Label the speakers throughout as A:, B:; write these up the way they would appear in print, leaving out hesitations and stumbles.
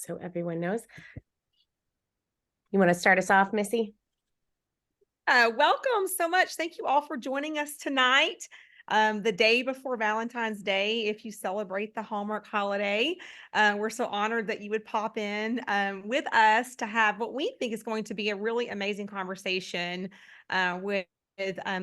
A: so everyone knows. You want to start us off, Missy?
B: Welcome so much. Thank you all for joining us tonight. The day before Valentine's Day, if you celebrate the Hallmark holiday. We're so honored that you would pop in with us to have what we think is going to be a really amazing conversation with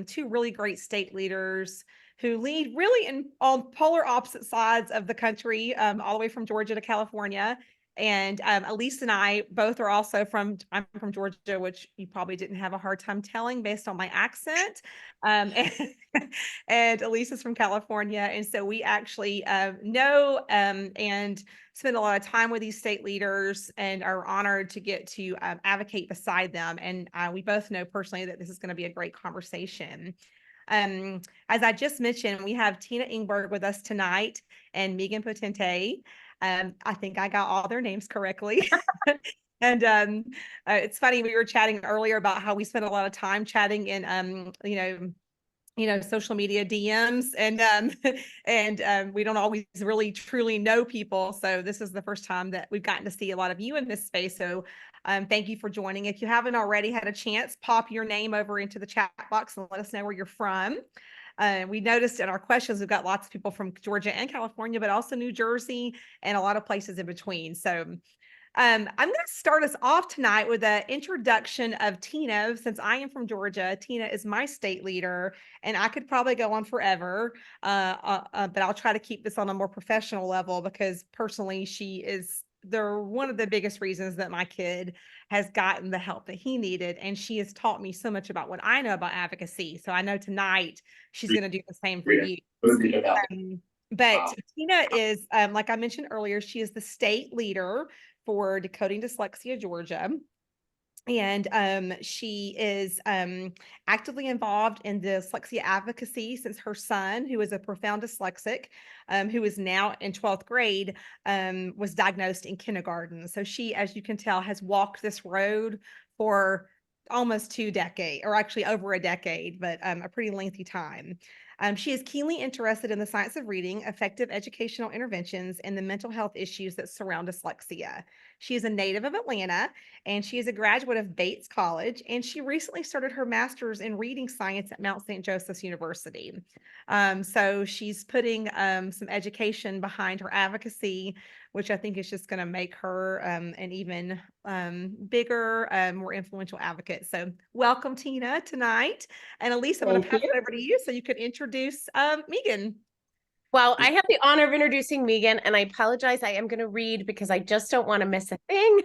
B: two really great state leaders who lead really on polar opposite sides of the country, all the way from Georgia to California. And Elise and I both are also I'm from Georgia, which you probably didn't have a hard time telling based on my accent. And Elise is from California. And so we actually know and spend a lot of time with these state leaders and are honored to get to advocate beside them. And we both know personally that this is going to be a great conversation. As I just mentioned, we have Tina Engberg with us tonight and Megan Potente. I think I got all their names correctly. And it's funny, we were chatting earlier about how we spend a lot of time chatting in social media DMs, and we don't always really truly know people. So this is the first time that we've gotten to see a lot of you in this space. So thank you for joining. If you haven't already had a chance, pop your name over into the chat box and let us know where you're from. We noticed in our questions, we've got lots of people from Georgia and California, but also New Jersey and a lot of places in between. So I'm going to start us off tonight with an introduction of Tina. Since I am from Georgia, Tina is my state leader, and I could probably go on forever, but I'll try to keep this on a more professional level because personally, they're one of the biggest reasons that my kid has gotten the help that he needed. And she has taught me so much about what I know about advocacy. So I know tonight she's going to do the same for you. But Tina is, like I mentioned earlier, she is the state leader for Decoding Dyslexia, Georgia. And she is actively involved in dyslexia advocacy since her son, who is a profound dyslexic, who is now in 12th grade, was diagnosed in kindergarten. So she, as you can tell, has walked this road for almost 2 decades, or actually over a decade, but a pretty lengthy time. She is keenly interested in the science of reading, effective educational interventions, and the mental health issues that surround dyslexia. She is a native of Atlanta, and she is a graduate of Bates College, and she recently started her master's in reading science at Mount St. Joseph's University. So she's putting some education behind her advocacy, which I think is just going to make her an even bigger, more influential advocate. So welcome, Tina, tonight. And Elise, I'm going to pass it over to you so you could introduce Megan.
A: Well, I have the honor of introducing Megan, and I apologize. I am going to read because I just don't want to miss a thing.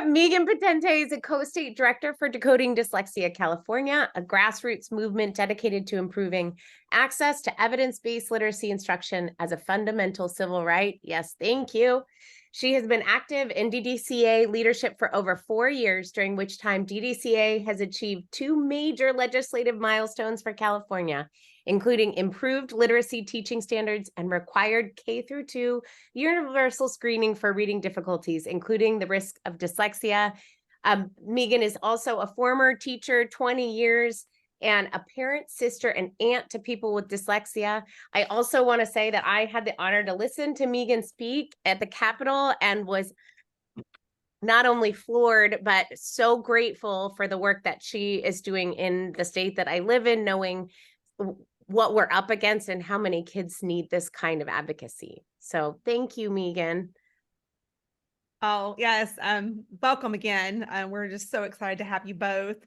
A: Megan Potente is a co-state director for Decoding Dyslexia California, a grassroots movement dedicated to improving access to evidence-based literacy instruction as a fundamental civil right. Yes, thank you. She has been active in DDCA leadership for over 4 years, during which time DDCA has achieved 2 major legislative milestones for California, including improved literacy teaching standards and required K-2 universal screening for reading difficulties, including the risk of dyslexia. Megan is also a former teacher, 20 years, and a parent, sister, and aunt to people with dyslexia. I also want to say that I had the honor to listen to Megan speak at the Capitol and was not only floored, but so grateful for the work that she is doing in the state that I live in, knowing what we're up against and how many kids need this kind of advocacy. So thank you, Megan.
B: Oh, yes. Welcome again. We're just so excited to have you both.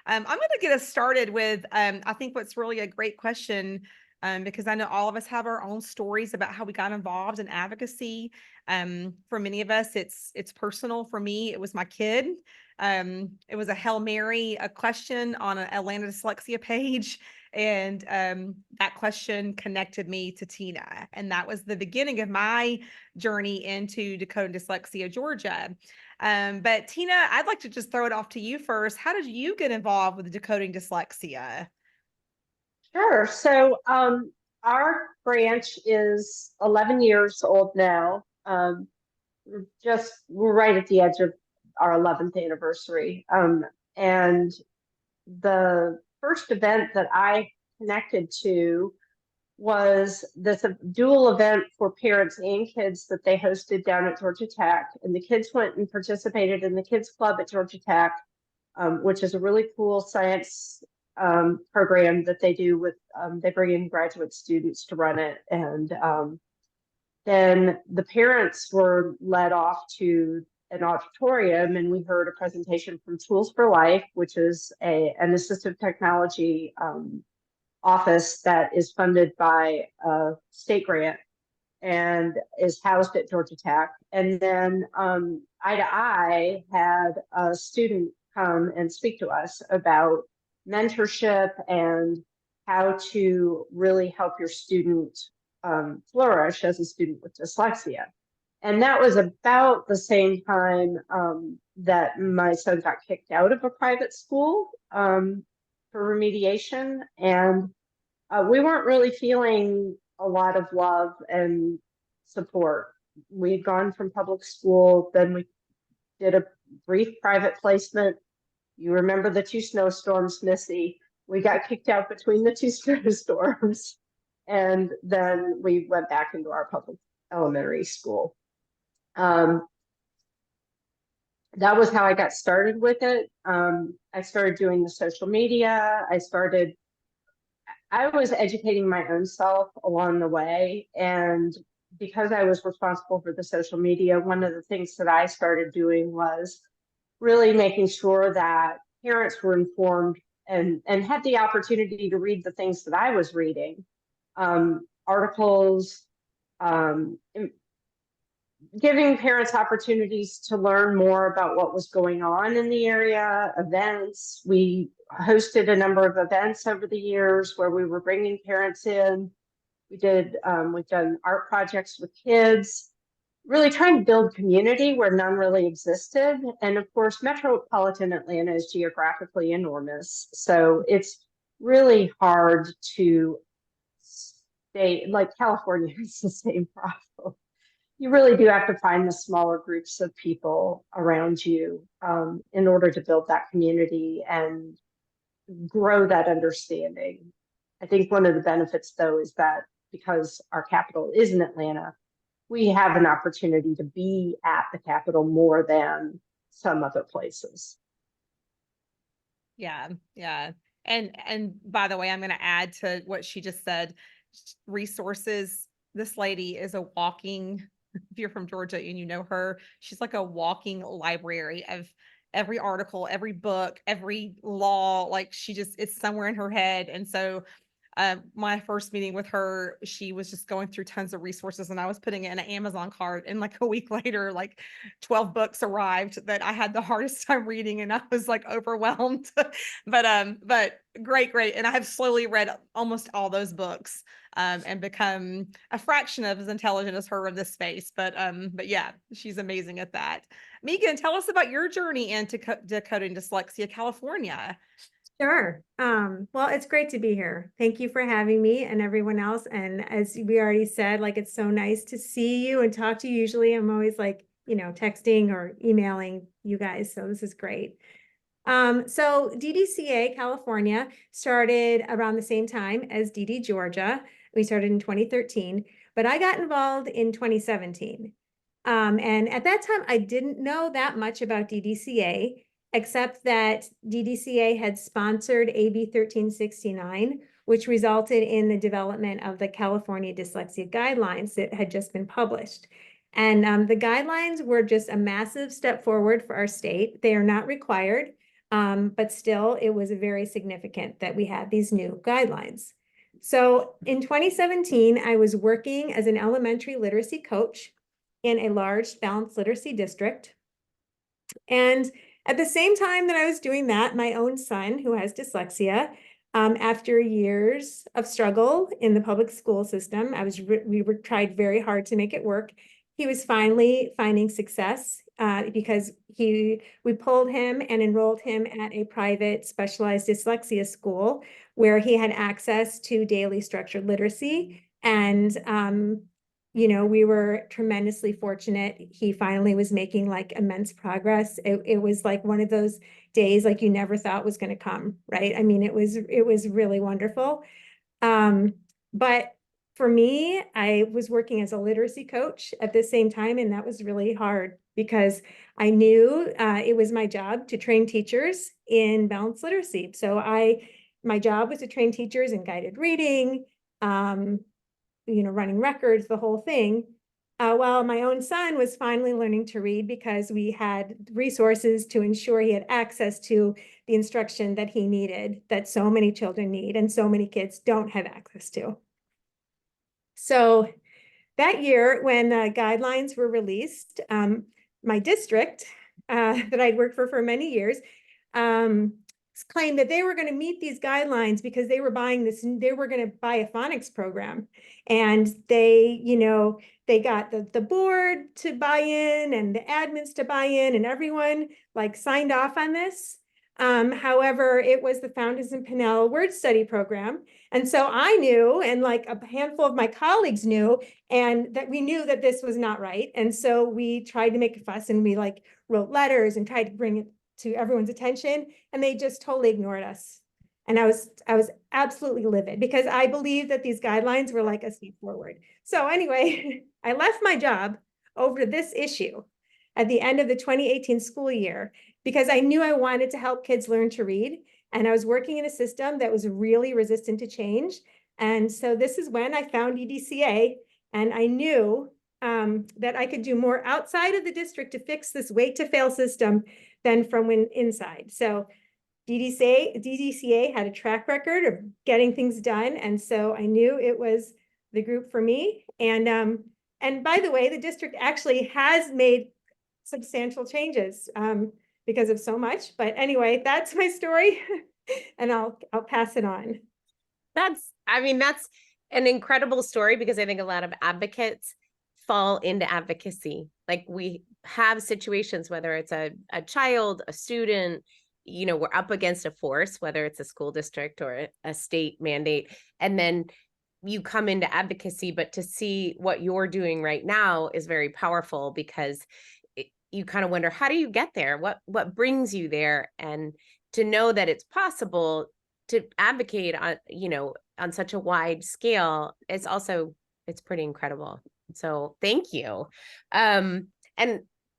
B: I'm going to get us started with, I think what's really a great question, because I know all of us have our own stories about how we got involved in advocacy. For many of us, it's personal. For me, it was my kid. It was a Hail Mary, a question on an Atlanta dyslexia page. And that question connected me to Tina. And that was the beginning of my journey into Decoding Dyslexia, Georgia. But Tina, I'd like to just throw it off to you first. How did you get involved with Decoding Dyslexia?
C: Sure. So our branch is 11 years old now. We're right at the edge of our 11th anniversary. And the first event that I connected to was this dual event for parents and kids that they hosted down at Georgia Tech. And the kids went and participated in the Kids Club at Georgia Tech, which is a really cool science program that they do with, they bring in graduate students to run it. And then the parents were led off to an auditorium, and we heard a presentation from Tools for Life, which is an assistive technology office that is funded by a state grant and is housed at Georgia Tech. And then Eye to Eye had a student come and speak to us about mentorship and how to really help your student flourish as a student with dyslexia. And that was about the same time that my son got kicked out of a private school for remediation. And we weren't really feeling a lot of love and support. We'd gone from public school, then we did a brief private placement. You remember the 2 snowstorms, Missy. We got kicked out between the 2 snowstorms. And then we went back into our public elementary school. That was how I got started with it. I started doing the social media. I was educating my own self along the way. And because I was responsible for the social media, one of the things that I started doing was really making sure that parents were informed and had the opportunity to read the things that I was reading, articles, giving parents opportunities to learn more about what was going on in the area, events. We hosted a number of events over the years where we were bringing parents in. We've done art projects with kids, really trying to build community where none really existed. And of course, metropolitan Atlanta is geographically enormous. So it's really hard to stay, like California is the same problem. You really do have to find the smaller groups of people around you in order to build that community and grow that understanding. I think one of the benefits, though, is that because our capital is in Atlanta, we have an opportunity to be at the capital more than some other places.
B: Yeah, yeah. And by the way, I'm going to add to what she just said, resources. This lady is a walking, if you're from Georgia and you know her, she's like a walking library of every article, every book, every law. Like it's somewhere in her head. And so my first meeting with her, she was just going through tons of resources, and I was putting it in an Amazon cart, and like a week later, like 12 books arrived that I had the hardest time reading, and I was like overwhelmed. But great. And I have slowly read almost all those books and become a fraction of as intelligent as her in this space. But yeah, she's amazing at that. Megan, tell us about your journey into Decoding Dyslexia California.
D: Sure. Well, it's great to be here. Thank you for having me and everyone else. And as we already said, like, it's so nice to see you and talk to you. Usually I'm always like, texting or emailing you guys. So this is great. So DDCA California started around the same time as DD Georgia. We started in 2013, but I got involved in 2017. And at that time, I didn't know that much about DDCA, except that DDCA had sponsored AB 1369, which resulted in the development of the California Dyslexia Guidelines that had just been published. And the guidelines were just a massive step forward for our state. They are not required, but still, it was very significant that we had these new guidelines. So in 2017, I was working as an elementary literacy coach in a large balanced literacy district. And at the same time that I was doing that, my own son, who has dyslexia, after years of struggle in the public school system, we tried very hard to make it work. He was finally finding success because we pulled him and enrolled him at a private specialized dyslexia school where he had access to daily structured literacy. And we were tremendously fortunate. He finally was making like immense progress. It was like one of those days like you never thought was going to come, right? I mean, it was really wonderful. But for me, I was working as a literacy coach at the same time, and that was really hard because I knew it was my job to train teachers in balanced literacy. So my job was to train teachers in guided reading, running records, the whole thing. While my own son was finally learning to read because we had resources to ensure he had access to the instruction that he needed, that so many children need and so many kids don't have access to. So that year, when guidelines were released, my district that I'd worked for many years claimed that they were going to meet these guidelines because they were going to buy a phonics program. And they got the board to buy in and the admins to buy in, and everyone like signed off on this. However, it was the Fountains and Pinnell word study program. And so I knew, and like a handful of my colleagues knew, and that we knew that this was not right. And so we tried to make a fuss, and we like wrote letters and tried to bring it to everyone's attention, and they just totally ignored us. And I was absolutely livid because I believed that these guidelines were like a step forward. So anyway, I left my job over this issue at the end of the 2018 school year because I knew I wanted to help kids learn to read. And I was working in a system that was really resistant to change. And so this is when I found EDCA, and I knew that I could do more outside of the district to fix this wait to fail system than from inside. So DDCA had a track record of getting things done. And so I knew it was the group for me. And by the way, the district actually has made substantial changes because of so much. But anyway, that's my story. And I'll pass it on.
A: That's an incredible story because I think a lot of advocates fall into advocacy. Like we have situations, whether it's a child, a student, we're up against a force, whether it's a school district or a state mandate, and then you come into advocacy. But to see what you're doing right now is very powerful because you kind of wonder, how do you get there? What brings you there? And to know that it's possible to advocate on such a wide scale, it's pretty incredible. So thank you. And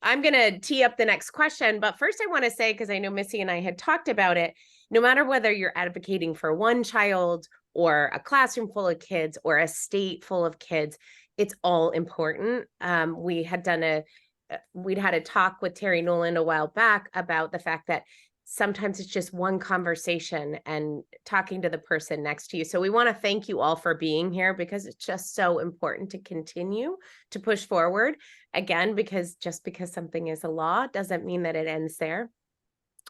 A: I'm going to tee up the next question, but first I want to say, because I know Missy and I had talked about it, no matter whether you're advocating for one child or a classroom full of kids or a state full of kids, it's all important. We'd had a talk with Terry Nolan a while back about the fact that sometimes it's just one conversation and talking to the person next to you. So we want to thank you all for being here because it's just so important to continue to push forward. Again, because just because something is a law doesn't mean that it ends there.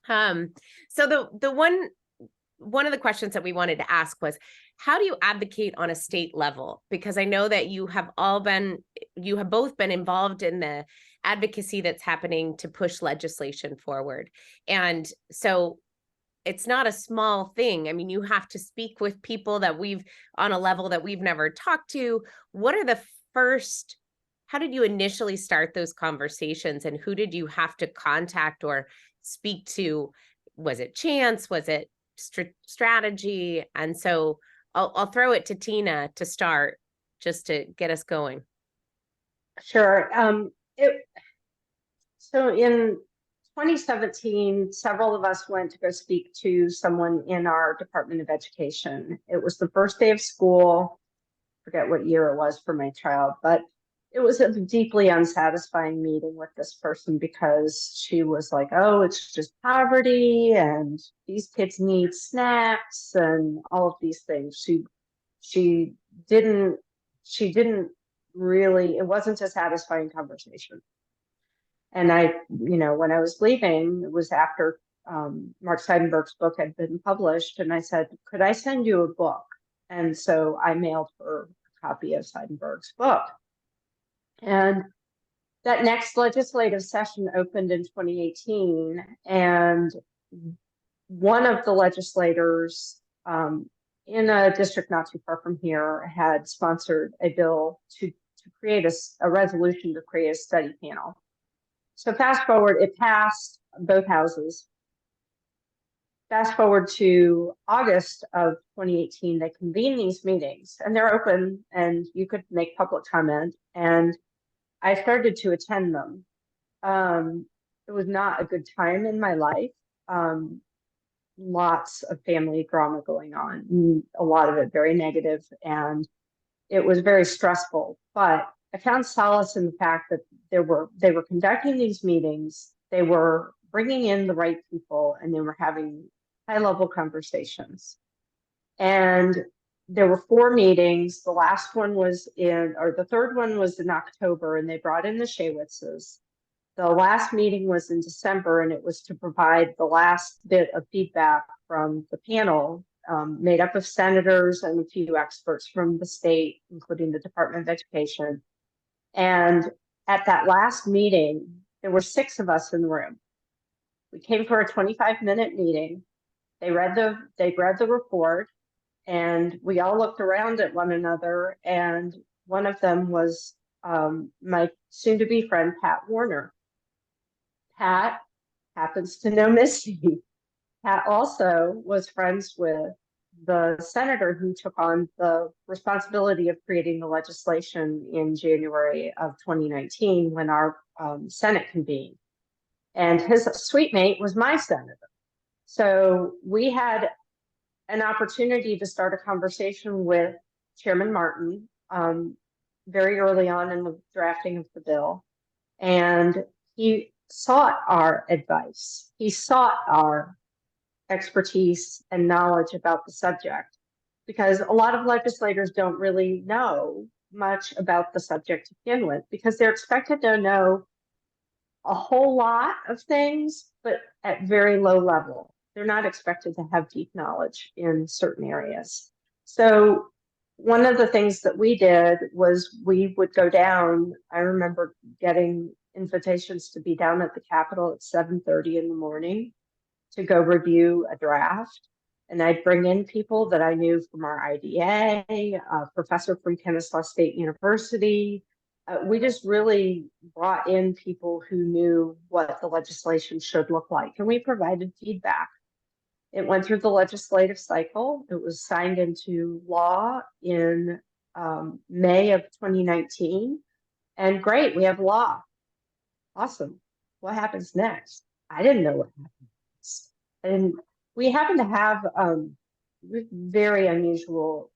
A: So the one of the questions that we wanted to ask was, how do you advocate on a state level? Because I know that you have both been involved in the advocacy that's happening to push legislation forward. And so it's not a small thing. I mean, you have to speak with people that on a level that we've never talked to. How did you initially start those conversations, and who did you have to contact or speak to? Was it chance? Was it strategy? And so I'll throw it to Tina to start, just to get us going.
C: Sure. So in 2017, several of us went to go speak to someone in our Department of Education. It was the first day of school. I forget what year it was for my child, but it was a deeply unsatisfying meeting with this person because she was like, oh, it's just poverty and these kids need snacks and all of these things. She didn't really, it wasn't a satisfying conversation. And when I was leaving, it was after Mark Seidenberg's book had been published, and I said, could I send you a book? And so I mailed her a copy of Seidenberg's book. And that next legislative session opened in 2018, and one of the legislators in a district not too far from here had sponsored a bill to create a resolution to create a study panel. So fast forward, it passed both houses. fast forward to August of 2018, they convene these meetings and they're open and you could make public comment. And I started to attend them. It was not a good time in my life. Lots of family drama going on, a lot of it very negative, and it was very stressful. But I found solace in the fact that they were conducting these meetings, they were bringing in the right people, and they were having high-level conversations. And there were 4 meetings. The last one was the third one was in October, and they brought in the Shawitzes. The last meeting was in December, and it was to provide the last bit of feedback from the panel, made up of senators and a few experts from the state, including the Department of Education. And at that last meeting, there were 6 of us in the room. We came for a 25-minute meeting. They read the report, and we all looked around at one another. And one of them was my soon-to-be friend, Pat Warner. Pat happens to know Missy. Pat also was friends with the senator who took on the responsibility of creating the legislation in January of 2019 when our Senate convened. And his suite mate was my senator. So we had an opportunity to start a conversation with Chairman Martin very early on in the drafting of the bill. And he sought our advice. He sought our expertise and knowledge about the subject, because a lot of legislators don't really know much about the subject to begin with, because they're expected to know a whole lot of things, but at very low level. They're not expected to have deep knowledge in certain areas. So one of the things that we did was we would go down. I remember getting invitations to be down at the Capitol at 7:30 in the morning to go review a draft. And I'd bring in people that I knew from our IDA, a professor from Kennesaw State University. We just really brought in people who knew what the legislation should look like, and we provided feedback. It went through the legislative cycle. It was signed into law in May of 2019. And great, we have law. Awesome. What happens next? I didn't know what happened next. And we happen to have very unusual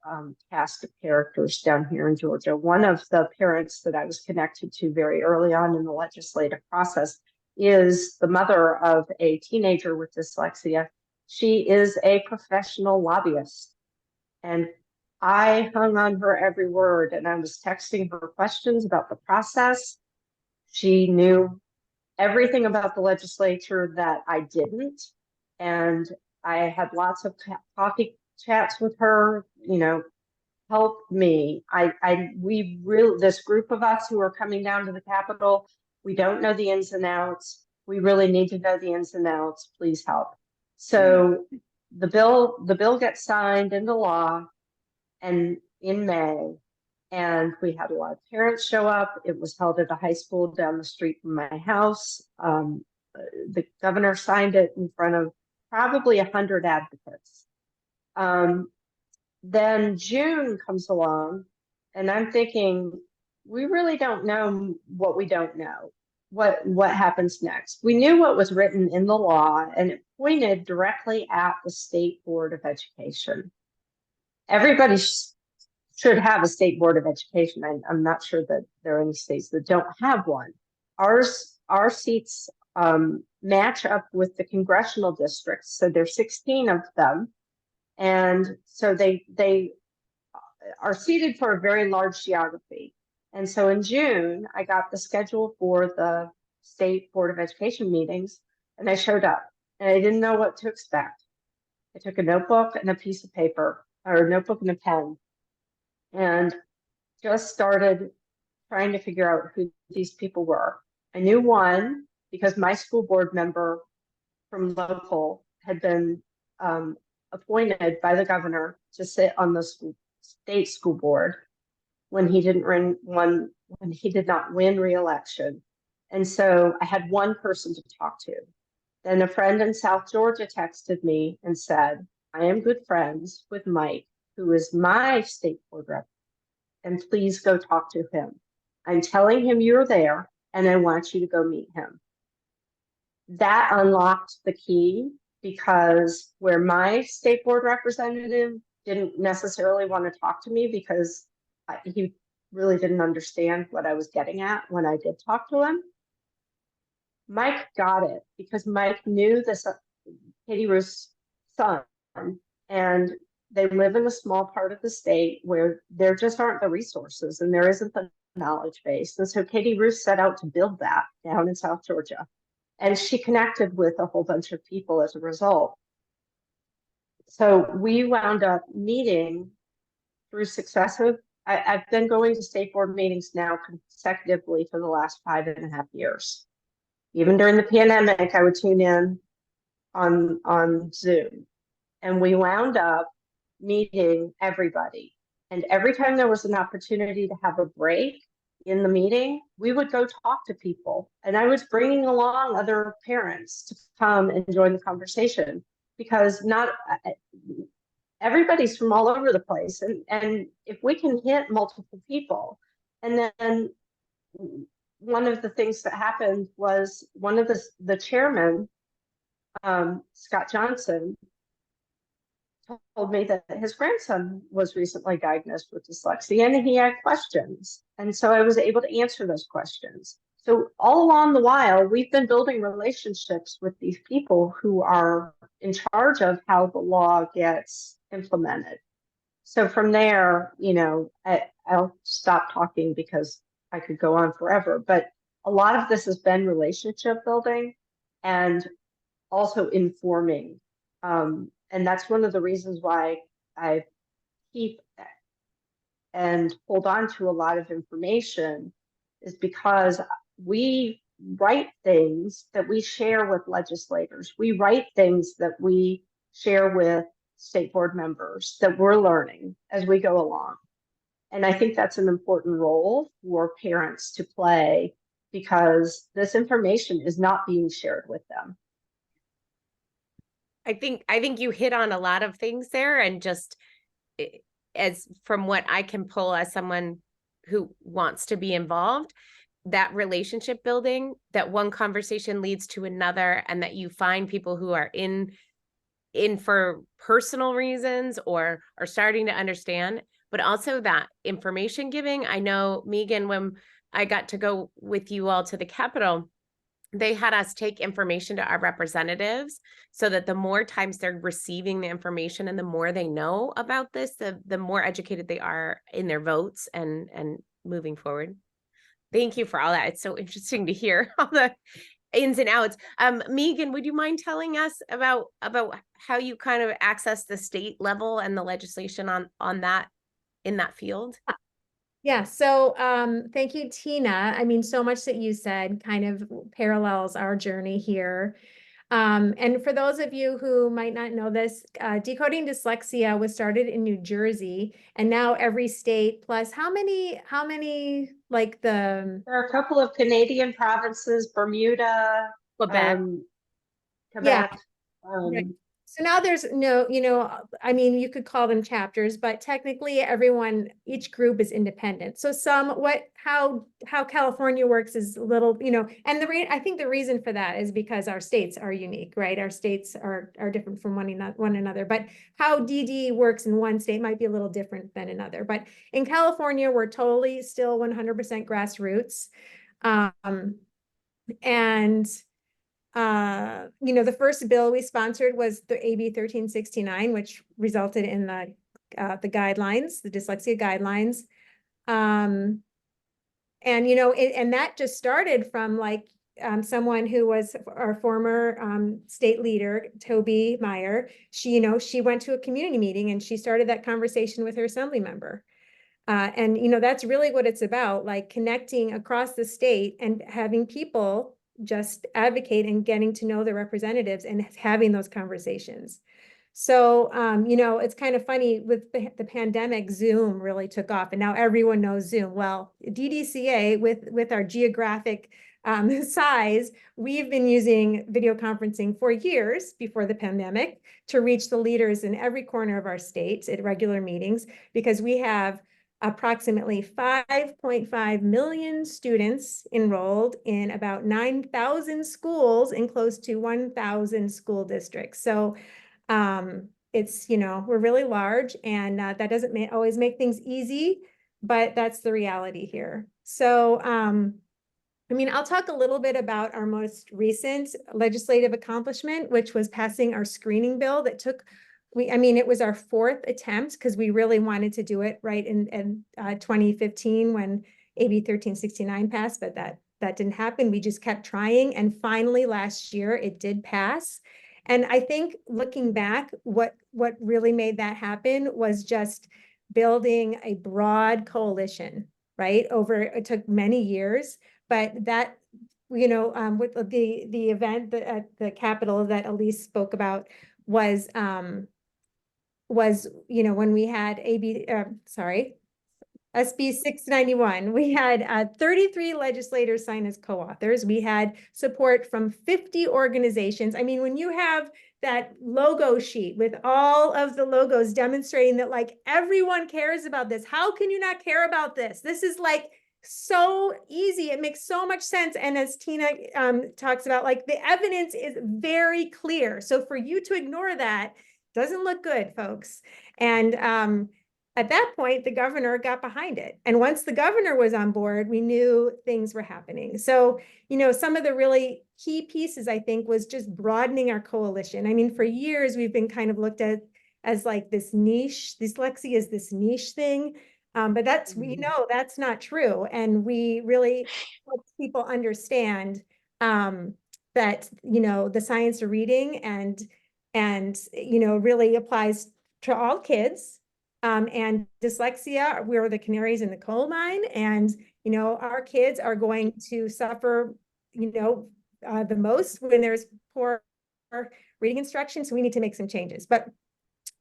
C: cast of characters down here in Georgia. One of the parents that I was connected to very early on in the legislative process is the mother of a teenager with dyslexia. She is a professional lobbyist. And I hung on her every word, and I was texting her questions about the process. She knew everything about the legislature that I didn't. And I had lots of coffee chats with her, helped me. This group of us who are coming down to the Capitol, we don't know the ins and outs. We really need to know the ins and outs. Please help. So the bill gets signed into law and in May. And we had a lot of parents show up. It was held at a high school down the street from my house. The governor signed it in front of probably 100 advocates. Then June comes along, and I'm thinking, we really don't know what we don't know. What happens next? We knew what was written in the law, and it pointed directly at the State Board of Education. Everybody should have a state board of education. I'm not sure that there are any states that don't have one. Our seats match up with the congressional districts, so there's 16 of them, and so they are seated for a very large geography. And so in June, I got the schedule for the State Board of Education meetings, and I showed up, and I didn't know what to expect. I took a notebook and a piece of paper, or a notebook and a pen, and just started trying to figure out who these people were. I knew one because my school board member from local had been appointed by the governor to sit on the state school board when he did not win re-election. And so I had one person to talk to. Then a friend in South Georgia texted me and said, I am good friends with Mike, who is my state board rep, and please go talk to him. I'm telling him you're there and I want you to go meet him. That unlocked the key, because where my state board representative didn't necessarily want to talk to me because he really didn't understand what I was getting at when I did talk to him, Mike got it, because Mike knew this Katie Ruth's son, and they live in a small part of the state where there just aren't the resources and there isn't the knowledge base. And so Katie Ruth set out to build that down in South Georgia. And she connected with a whole bunch of people as a result. So we wound up meeting through successive, I've been going to state board meetings now consecutively for the last 5.5 years. Even during the pandemic, I would tune in on Zoom. And we wound up meeting everybody. And every time there was an opportunity to have a break in the meeting, we would go talk to people. And I was bringing along other parents to come and join the conversation, because not everybody's from all over the place. And if we can hit multiple people, and then one of the things that happened was one of the chairmen, Scott Johnson, told me that his grandson was recently diagnosed with dyslexia and he had questions. And so I was able to answer those questions. So all along the while, we've been building relationships with these people who are in charge of how the law gets implemented. So from there, you know, I'll stop talking because I could go on forever, but a lot of this has been relationship building and also informing. And that's one of the reasons why I keep and hold on to a lot of information, is because we write things that we share with legislators. We write things that we share with state board members that we're learning as we go along. And I think that's an important role for parents to play, because this information is not being shared with them.
A: I think you hit on a lot of things there, and just as from what I can pull as someone who wants to be involved, that relationship building, that one conversation leads to another, and that you find people who are in for personal reasons or are starting to understand, but also that information giving. I know, Megan, when I got to go with you all to the Capitol, they had us take information to our representatives so that the more times they're receiving the information and the more they know about this, the more educated they are in their votes and moving forward. Thank you for all that. It's so interesting to hear all the ins and outs. Megan, would you mind telling us about how you kind of access the state level and the legislation on that, in that field?
D: Yeah, so thank you, Tina. I mean, so much that you said kind of parallels our journey here. And for those of you who might not know this, Decoding Dyslexia was started in New Jersey, and now every state plus how many like
C: There are a couple of Canadian provinces, Bermuda,
A: Quebec.
C: Quebec.
D: Right. So now there's no, I mean, you could call them chapters, but technically each group is independent. So how California works is a little, and I think the reason for that is because our states are unique, right? Our states are different from one another, but how DD works in one state might be a little different than another. But in California, we're totally still 100% grassroots. The first bill we sponsored was the AB 1369, which resulted in the guidelines, the dyslexia guidelines. And that just started from someone who was our former state leader, Toby Meyer. She went to a community meeting and she started that conversation with her assembly member. That's really what it's about, like connecting across the state and having people just advocate and getting to know their representatives and having those conversations. So, it's kind of funny with the pandemic, Zoom really took off and now everyone knows Zoom. Well, DDCA with our geographic size, we've been using video conferencing for years before the pandemic to reach the leaders in every corner of our state at regular meetings, because we have approximately 5.5 million students enrolled in about 9,000 schools in close to 1,000 school districts. So it's, we're really large, and that doesn't always make things easy, but that's the reality here. So, I'll talk a little bit about our most recent legislative accomplishment, which was passing our screening bill that took, it was our fourth attempt, because we really wanted to do it right in 2015 when AB 1369 passed, but that didn't happen. We just kept trying, and finally last year it did pass. And I think looking back, what really made that happen was just building a broad coalition, right? It took many years, but that, with the event at the Capitol that Elise spoke about was when we had SB 691, we had 33 legislators sign as co-authors. We had support from 50 organizations. When you have that logo sheet with all of the logos demonstrating that like everyone cares about this, how can you not care about this? This is like so easy. It makes so much sense. And as Tina talks about, like the evidence is very clear. So for you to ignore that doesn't look good, folks. And at that point, the governor got behind it. And once the governor was on board, we knew things were happening. So, some of the really key pieces, I think, was just broadening our coalition. For years, we've been kind of looked at as like this niche. Dyslexia is this niche thing. But we know that's not true. And we really help people understand that, the science of reading and really applies to all kids. And dyslexia, we're the canaries in the coal mine, and our kids are going to suffer the most when there's poor reading instruction. So we need to make some changes. But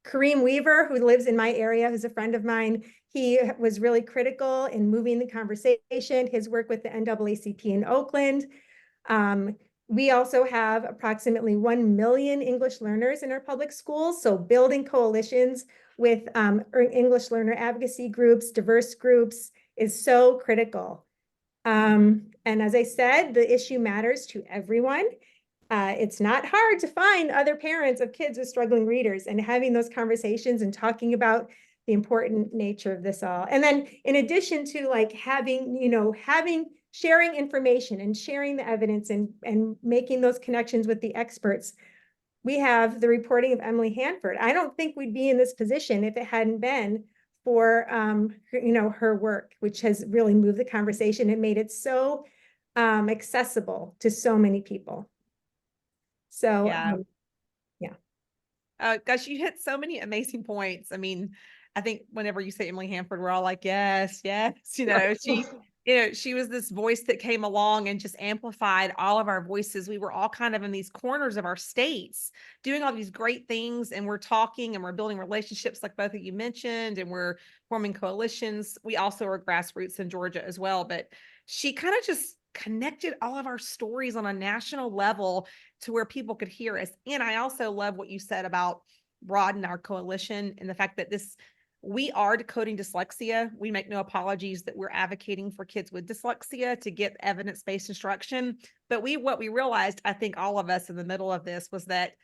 D: Kareem Weaver, who lives in my area, who's a friend of mine, he was really critical in moving the conversation. His work with the NAACP in Oakland. We also have approximately 1 million English learners in our public schools. So building coalitions with English learner advocacy groups, diverse groups is so critical. And as I said, the issue matters to everyone. It's not hard to find other parents of kids with struggling readers, and having those conversations and talking about the important nature of this all. And then in addition to like sharing information and sharing the evidence and making those connections with the experts, we have the reporting of Emily Hanford. I don't think we'd be in this position if it hadn't been for her work, which has really moved the conversation and made it so accessible to so many people. So
B: gosh, you hit so many amazing points. I think whenever you say Emily Hanford, we're all like, yes, yes. She was this voice that came along and just amplified all of our voices. We were all kind of in these corners of our states doing all these great things, and we're talking and we're building relationships like both of you mentioned, and we're forming coalitions. We also are grassroots in Georgia as well, but she kind of just connected all of our stories on a national level to where people could hear us. And I also love what you said about broaden our coalition and the fact that we are decoding dyslexia. We make no apologies that we're advocating for kids with dyslexia to get evidence-based instruction. But what we realized, I think all of us in the middle of this, was that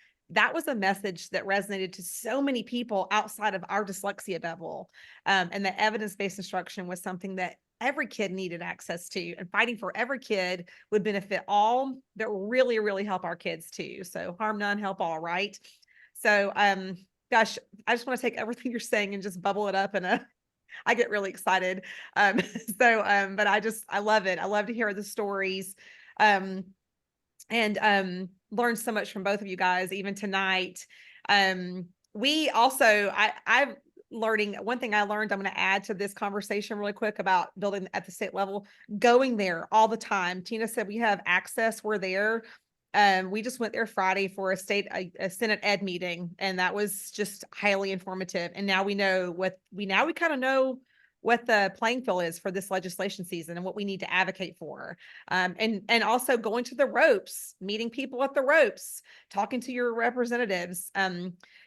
B: was a message that resonated to so many people outside of our dyslexia bubble. And that evidence-based instruction was something that every kid needed access to, and fighting for every kid would benefit all, that really, really help our kids too. So harm none, help all, right? So, gosh, I just want to take everything you're saying and just bubble it up, and I get really excited. But I love it. I love to hear the stories, and learn so much from both of you guys, even tonight. We also, I've learning, one thing I learned, I'm going to add to this conversation really quick about building at the state level, going there all the time. Tina said we have access, we're there. We just went there Friday for a Senate Ed meeting, and that was just highly informative. And now we know we kind of know what the playing field is for this legislation season and what we need to advocate for. And also going to the ropes, meeting people at the ropes, talking to your representatives.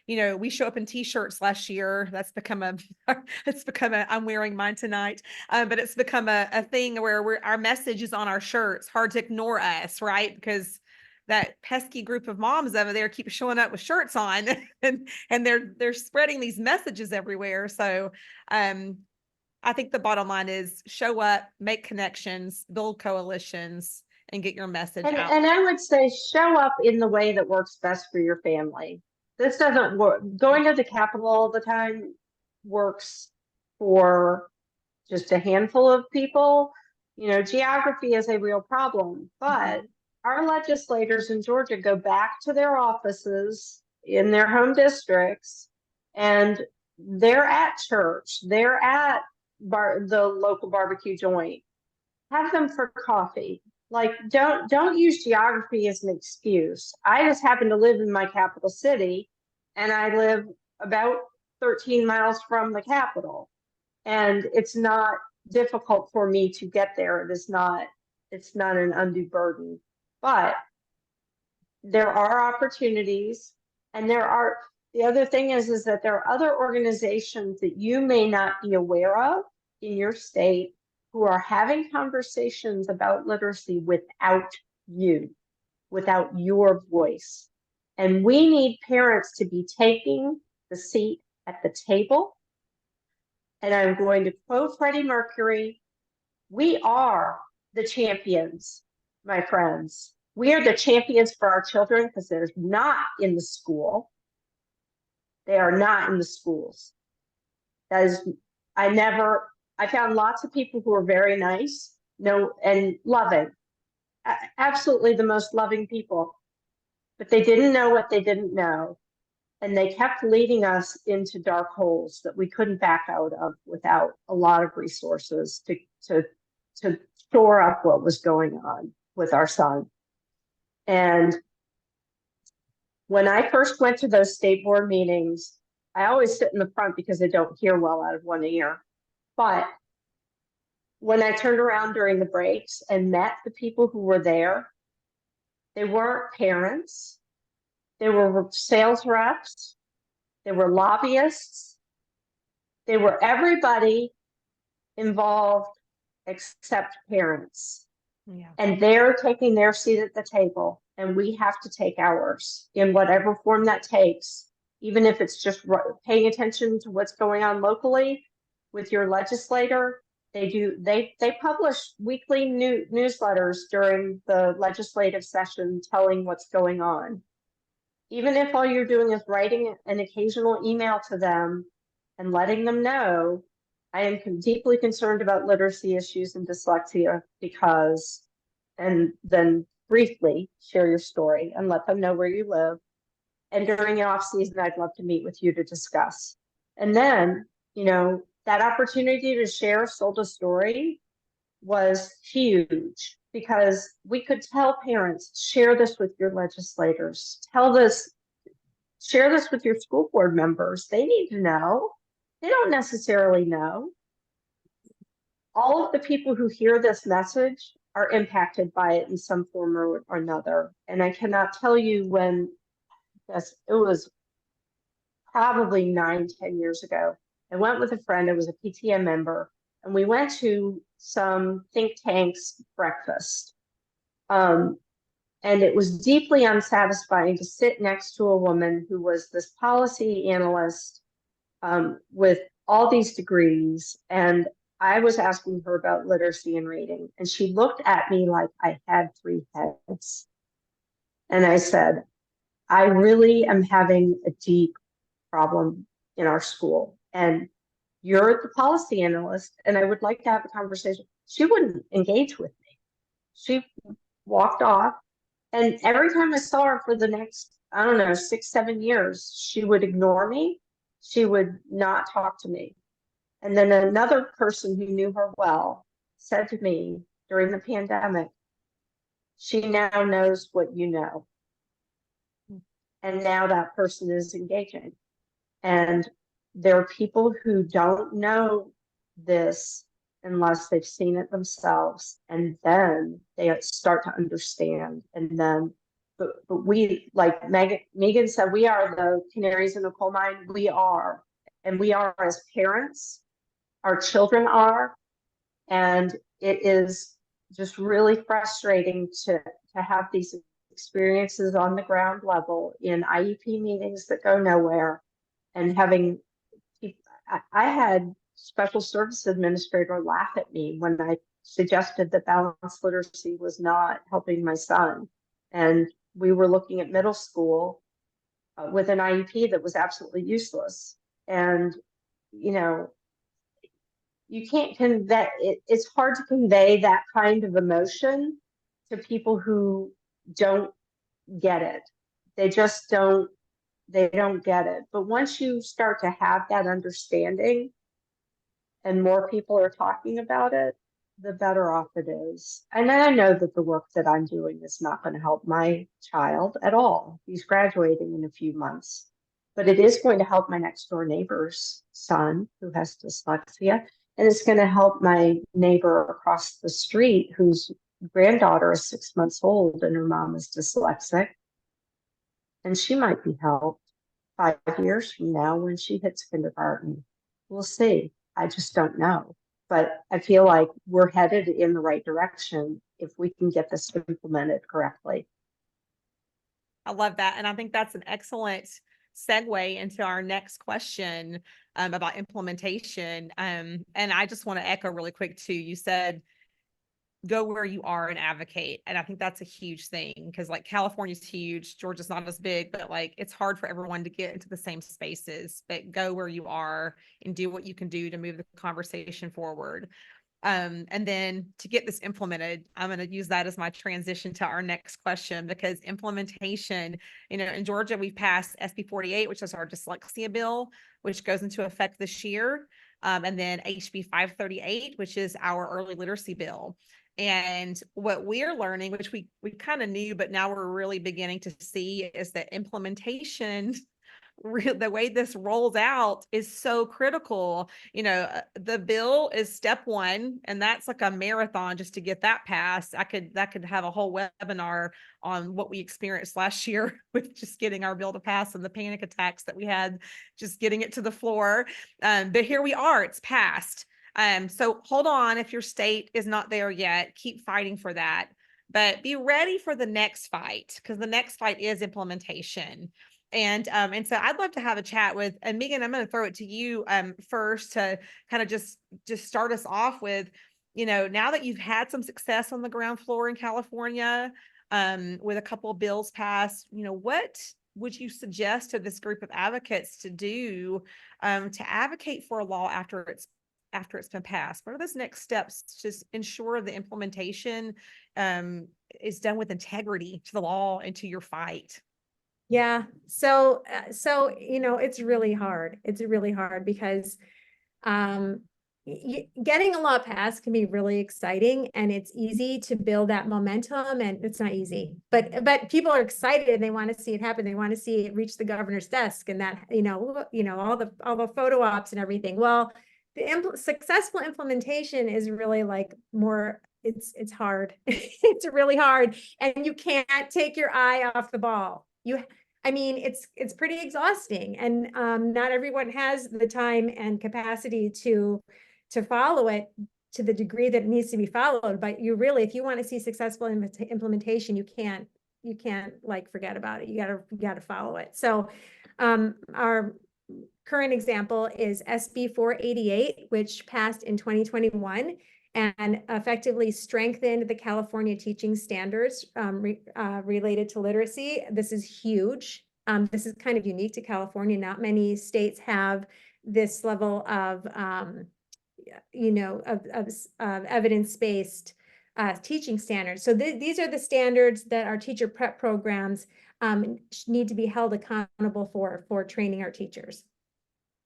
B: We show up in t-shirts last year. That's become I'm wearing mine tonight. But it's become a thing where our message is on our shirts, hard to ignore us, right? Because that pesky group of moms over there keep showing up with shirts on and they're spreading these messages everywhere. So I think the bottom line is show up, make connections, build coalitions, and get your message out.
C: And I would say show up in the way that works best for your family. This doesn't work. Going to the Capitol all the time works for just a handful of people. Geography is a real problem, but our legislators in Georgia go back to their offices in their home districts, and they're at church, they're at the local barbecue joint. Have them for coffee. Like, don't use geography as an excuse. I just happen to live in my capital city, and I live about 13 miles from the Capitol, and it's not difficult for me to get there. It's not an undue burden. But there are opportunities, and the other thing is that there are other organizations that you may not be aware of in your state who are having conversations about literacy without your voice. And we need parents to be taking the seat at the table. And I'm going to quote Freddie Mercury, "We are the champions, my friends. We are the champions for our children because they're not in the school. They are not in the schools." That is, I found lots of people who are very nice, and loving, absolutely the most loving people, but they didn't know what they didn't know. And they kept leading us into dark holes that we couldn't back out of without a lot of resources to shore up what was going on with our son. And when I first went to those state board meetings, I always sit in the front because I don't hear well out of one ear. But when I turned around during the breaks and met the people who were there, they weren't parents. They were sales reps. They were lobbyists. They were everybody involved except parents.
B: Yeah.
C: And they're taking their seat at the table, and we have to take ours in whatever form that takes, even if it's just paying attention to what's going on locally with your legislator. They publish weekly newsletters during the legislative session telling what's going on. Even if all you're doing is writing an occasional email to them and letting them know, I am deeply concerned about literacy issues and dyslexia because, and then briefly share your story and let them know where you live. And during the off season, I'd love to meet with you to discuss. And then, that opportunity to share Solda's story was huge, because we could tell parents, share this with your legislators, share this with your school board members. They need to know. They don't necessarily know. All of the people who hear this message are impacted by it in some form or another. And I cannot tell you when, it was probably 9-10 years ago. I went with a friend, I was a PTA member, and we went to some think tanks breakfast. And it was deeply unsatisfying to sit next to a woman who was this policy analyst with all these degrees. And I was asking her about literacy and reading, and she looked at me like I had 3 heads. And I said, I really am having a deep problem in our school, and you're the policy analyst, and I would like to have a conversation. She wouldn't engage with me. She walked off, and every time I saw her for the next, 6-7 years, she would ignore me. She would not talk to me. And then another person who knew her well said to me during the pandemic, she now knows what you know. And now that person is engaging. And there are people who don't know this unless they've seen it themselves, and then they start to understand. And then, but we, like Megan said, we are the canaries in the coal mine. We are, and we are as parents. Our children are, and it is just really frustrating to have these experiences on the ground level in IEP meetings that go nowhere, and having I had special service administrator laugh at me when I suggested that balanced literacy was not helping my son. And we were looking at middle school with an IEP that was absolutely useless. And, you know, you can't convey, it's hard to convey that kind of emotion to people who don't get it. They just don't, they don't get it. But once you start to have that understanding, and more people are talking about it, the better off it is. And I know that the work that I'm doing is not going to help my child at all. He's graduating in a few months, but it is going to help my next door neighbor's son who has dyslexia. And it's going to help my neighbor across the street whose granddaughter is 6 months old and her mom is dyslexic. And she might be helped 5 years from now when she hits kindergarten. We'll see. I just don't know. But I feel like we're headed in the right direction if we can get this implemented correctly.
B: I love that. And I think that's an excellent segue into our next question about implementation. And I just want to echo really quick too. You said, go where you are and advocate. And I think that's a huge thing because like California's huge, Georgia's not as big, but like it's hard for everyone to get into the same spaces, but go where you are and do what you can do to move the conversation forward. And then to get this implemented, I'm going to use that as my transition to our next question, because implementation, you know, in Georgia, we've passed SB 48, which is our dyslexia bill, which goes into effect this year. And then HB 538, which is our early literacy bill. And what we're learning, which we kind of knew, but now we're really beginning to see, is that implementation, the way this rolls out is so critical. You know, the bill is step one, and that's like a marathon just to get that passed. That could have a whole webinar on what we experienced last year with just getting our bill to pass and the panic attacks that we had, just getting it to the floor. But here we are, it's passed. So hold on, if your state is not there yet, keep fighting for that, but be ready for the next fight, because the next fight is implementation. And so I'd love to have a chat with, and Megan, I'm going to throw it to you first to kind of just start us off with, you know, now that you've had some success on the ground floor in California with a couple of bills passed, you know, what would you suggest to this group of advocates to do to advocate for a law after it's been passed? What are those next steps to ensure the implementation is done with integrity to the law and to your fight?
D: Yeah. So, you know, it's really hard. It's really hard because getting a law passed can be really exciting, and it's easy to build that momentum, and it's not easy, but people are excited and they want to see it happen. They want to see it reach the governor's desk, and that, you know, all the photo ops and everything. Well, the successful implementation is really like more, it's hard. It's really hard, and you can't take your eye off the ball. I mean, it's pretty exhausting, and not everyone has the time and capacity to follow it to the degree that it needs to be followed. But you really, if you want to see successful implementation, you can't like forget about it. You gotta follow it. So our current example is SB 488, which passed in 2021 and effectively strengthened the California teaching standards related to literacy. This is huge. This is kind of unique to California. Not many states have this level of, you know, of evidence-based teaching standards. So these are the standards that our teacher prep programs need to be held accountable for training our teachers.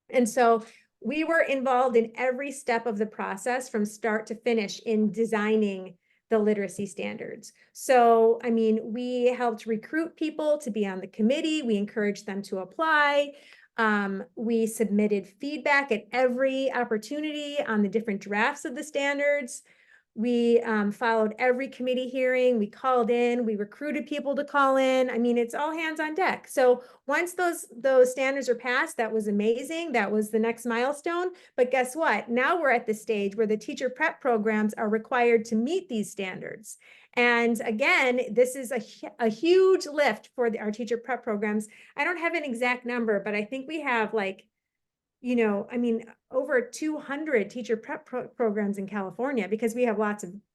D: And so we were involved in every step of the process from start to finish in designing the literacy standards. So, I mean, we helped recruit people to be on the committee. We encouraged them to apply. We submitted feedback at every opportunity on the different drafts of the standards. We followed every committee hearing. We called in. We recruited people to call in. I mean, it's all hands on deck. So once those standards are passed, that was amazing. That was the next milestone. But guess what? Now we're at the stage where the teacher prep programs are required to meet these standards. And again, this is a huge lift for our teacher prep programs. I don't have an exact number, but I think we have like, you know, I mean, over 200 teacher prep programs in California, because we have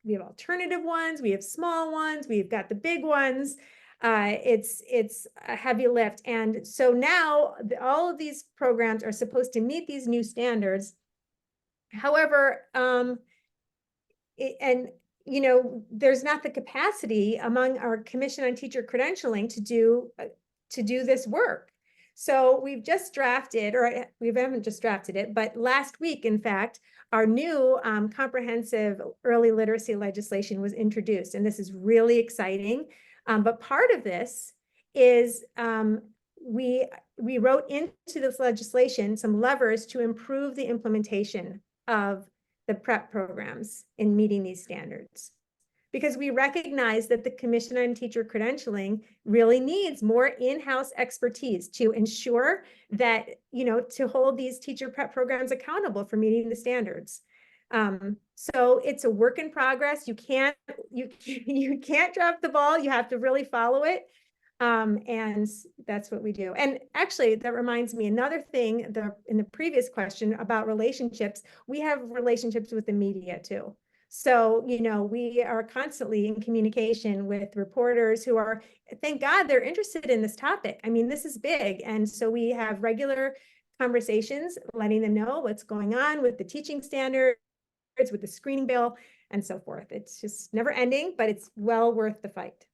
D: we have alternative ones, we have small ones, we've got the big ones. It's a heavy lift. And so now all of these programs are supposed to meet these new standards. However, you know, there's not the capacity among our Commission on Teacher Credentialing to do this work. So we've just drafted, or we haven't just drafted it, but last week, in fact, our new comprehensive early literacy legislation was introduced, and this is really exciting. But part of this is we wrote into this legislation some levers to improve the implementation of the prep programs in meeting these standards. Because we recognize that the Commission on Teacher Credentialing really needs more in-house expertise to ensure that, you know, to hold these teacher prep programs accountable for meeting the standards. So it's a work in progress. You can't drop the ball. You have to really follow it. And that's what we do. And actually, that reminds me, another thing in the previous question about relationships, we have relationships with the media too. So, you know, we are constantly in communication with reporters who are, thank God, they're interested in this topic. I mean, this is big. And so we have regular conversations, letting them know what's going on with the teaching standards, with the screening bill, and so forth. It's just never ending, but it's well worth the fight.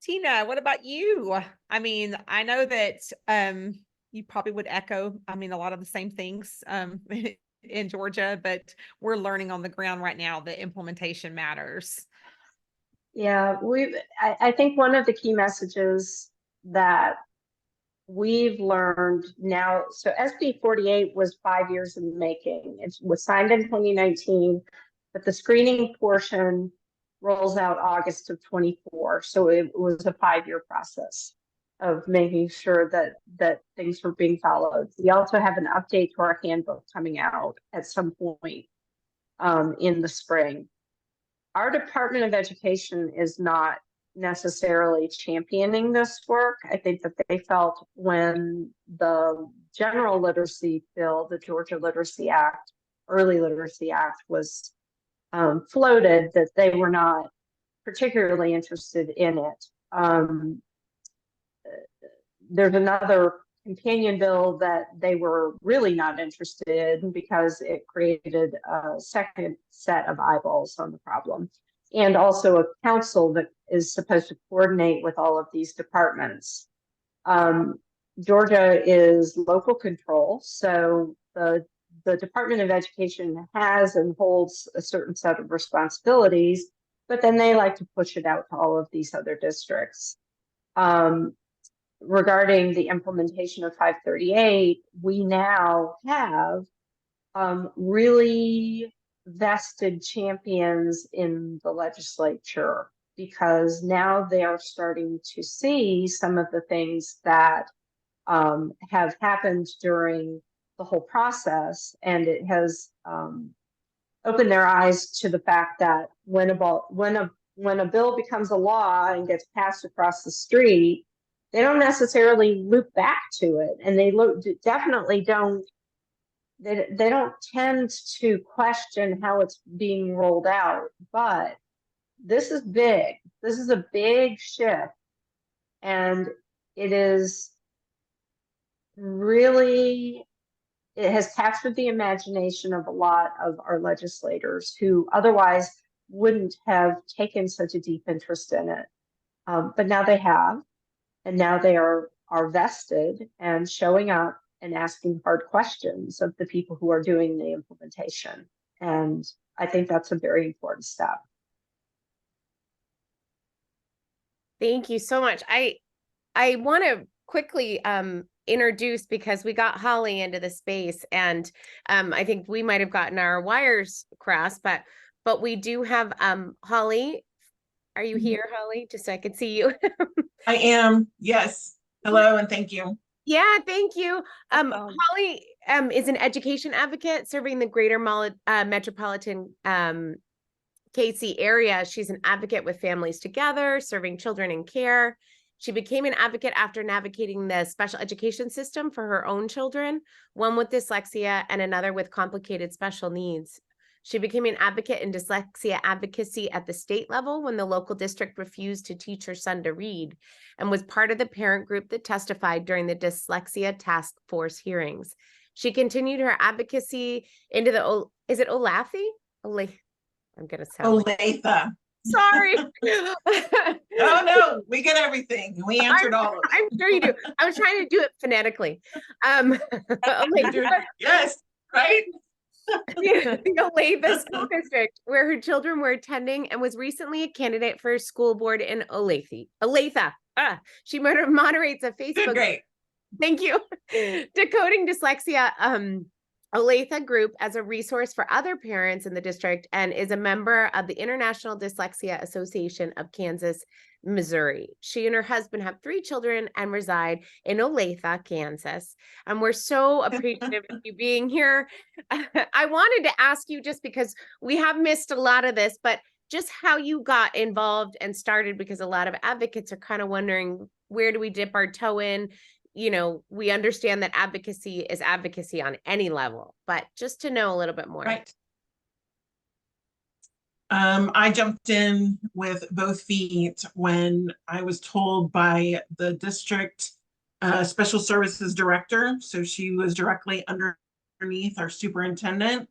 B: Tina, what about you? I mean, I know that you probably would echo, I mean, a lot of the same things in Georgia, but we're learning on the ground right now that implementation matters.
C: Yeah, I think one of the key messages that we've learned now, so SB 48 was 5 years in the making. It was signed in 2019, but the screening portion rolls out August of 24. So it was a 5-year process of making sure that things were being followed. We also have an update to our handbook coming out at some point in the spring. Our Department of Education is not necessarily championing this work. I think that they felt when the general literacy bill, the Georgia Literacy Act, Early Literacy Act was floated, that they were not particularly interested in it. There's another companion bill that they were really not interested in because it created a second set of eyeballs on the problem, and also a council that is supposed to coordinate with all of these departments. Georgia is local control, so the Department of Education has and holds a certain set of responsibilities, but then they like to push it out to all of these other districts. Regarding the implementation of 538, we now have really vested champions in the legislature, because now they are starting to see some of the things that have happened during the whole process, and it has opened their eyes to the fact that when a bill becomes a law and gets passed across the street, they don't necessarily loop back to it, and they definitely don't. They don't tend to question how it's being rolled out. But this is big. This is a big shift, and it is really. It has captured the imagination of a lot of our legislators who otherwise wouldn't have taken such a deep interest in it. But now they have. And now they are vested and showing up and asking hard questions of the people who are doing the implementation. And I think that's a very important step.
A: Thank you so much. I want to quickly introduce, because we got Holly into the space, and I think we might have gotten our wires crossed, but we do have Holly. Are you here, Holly? Just so I can see you.
E: I am. Yes. Hello and thank you.
A: Yeah, thank you.
B: Welcome.
A: Holly is an education advocate serving the greater metropolitan KC area. She's an advocate with Families Together, serving children in care. She became an advocate after navigating the special education system for her own children, one with dyslexia and another with complicated special needs. She became an advocate in dyslexia advocacy at the state level when the local district refused to teach her son to read, and was part of the parent group that testified during the dyslexia task force hearings. She continued her advocacy into the, is it Olathe? I'm gonna sound like,
E: Olathe.
A: sorry.
E: Oh no, we get everything. We answered all of it.
A: I'm sure you do. I was trying to do it phonetically. Olathe,
E: Yes, right?
A: the Olathe School District, where her children were attending, and was recently a candidate for a school board in Olathe. Olathe. She moderates a
E: Did
A: Facebook.
E: great.
A: Thank you. Decoding Dyslexia Olathe group as a resource for other parents in the district, and is a member of the International Dyslexia Association of Kansas, Missouri. She and her husband have 3 children and reside in Olathe, Kansas. And we're so appreciative of you being here. I wanted to ask you, just because we have missed a lot of this, but just how you got involved and started, because a lot of advocates are kind of wondering, where do we dip our toe in? You know, we understand that advocacy is advocacy on any level, but just to know a little bit more.
E: Right. I jumped in with both feet when I was told by the district special services director, so she was directly underneath our superintendent,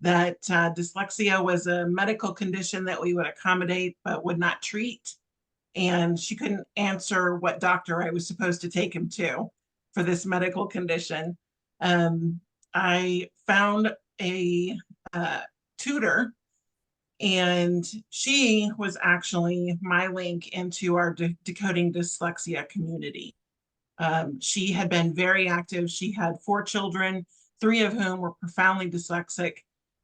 E: that dyslexia was a medical condition that we would accommodate but would not treat. And she couldn't answer what doctor I was supposed to take him to for this medical condition. I found a tutor, and she was actually my link into our Decoding Dyslexia community. She had been very active. She had 4 children, 3 of whom were profoundly dyslexic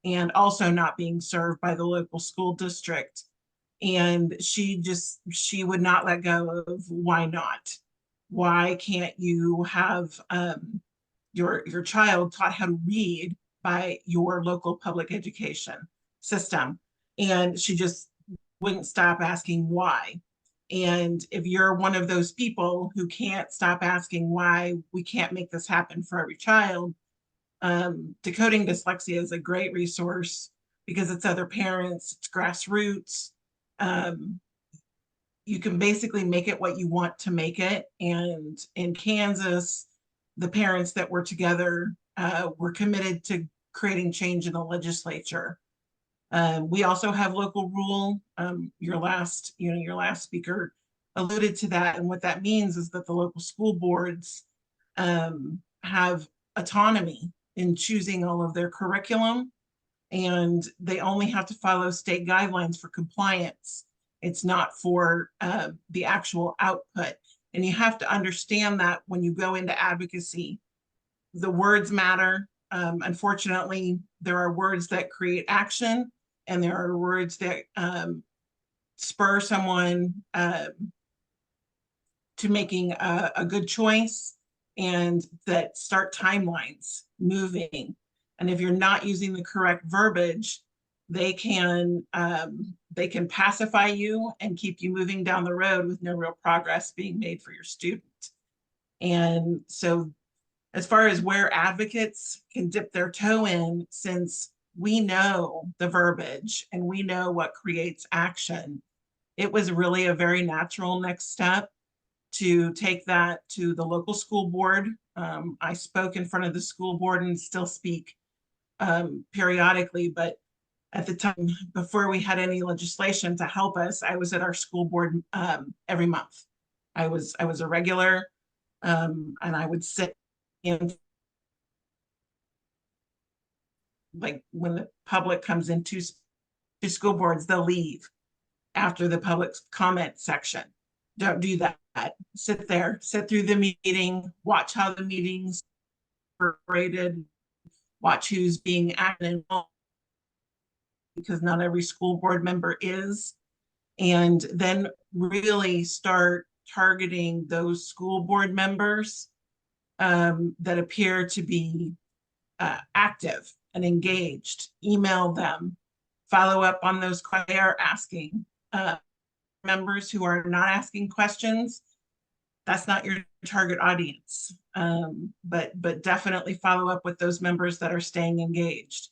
E: and also not being served by the local school district. And she would not let go of why not? Why can't you have your child taught how to read by your local public education system? And she just wouldn't stop asking why. And if you're one of those people who can't stop asking why we can't make this happen for every child, Decoding Dyslexia is a great resource, because it's other parents, it's grassroots. You can basically make it what you want to make it. And in Kansas, the parents that were together were committed to creating change in the legislature. We also have local rule. Your last speaker alluded to that. And what that means is that the local school boards have autonomy in choosing all of their curriculum, and they only have to follow state guidelines for compliance. It's not for the actual output. And you have to understand that when you go into advocacy, the words matter. Unfortunately, there are words that create action, and there are words that spur someone to making a good choice, and that start timelines moving. And if you're not using the correct verbiage, they can pacify you and keep you moving down the road with no real progress being made for your student. And so as far as where advocates can dip their toe in, since we know the verbiage and we know what creates action, it was really a very natural next step to take that to the local school board. I spoke in front of the school board and still speak periodically, but at the time, before we had any legislation to help us, I was at our school board every month. I was a regular, and I would sit in, like, when the public comes into school boards, they'll leave after the public comment section. Don't do that. Sit there, sit through the meeting, watch how the meetings are rated, watch who's being active involved, because not every school board member is. And then really start targeting those school board members that appear to be active and engaged. Email them, follow up on those they are asking. Members who are not asking questions, that's not your target audience. But definitely follow up with those members that are staying engaged.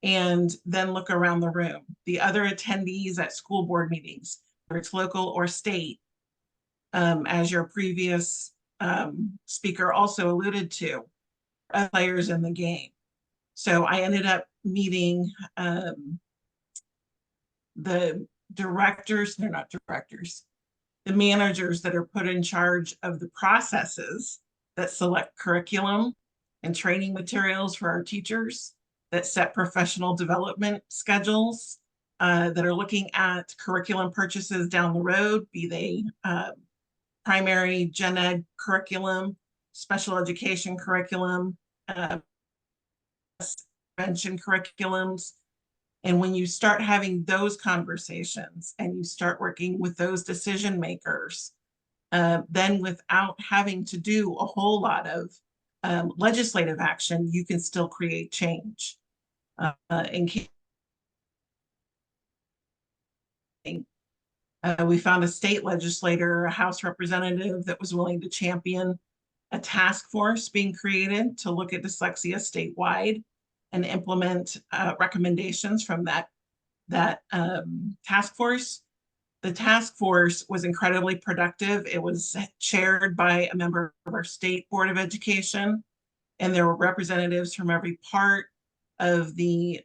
E: And then look around the room. The other attendees at school board meetings, whether it's local or state, as your previous speaker also alluded to, players in the game. So I ended up meeting the directors, they're not directors, the managers that are put in charge of the processes that select curriculum and training materials for our teachers, that set professional development schedules, that are looking at curriculum purchases down the road, be they primary gen ed curriculum, special education curriculum, intervention curriculums. And when you start having those conversations and you start working with those decision makers, then without having to do a whole lot of legislative action, you can still create change. We found a state legislator, a House representative that was willing to champion a task force being created to look at dyslexia statewide and implement recommendations from that task force. The task force was incredibly productive. It was chaired by a member of our state board of education, and there were representatives from every part of the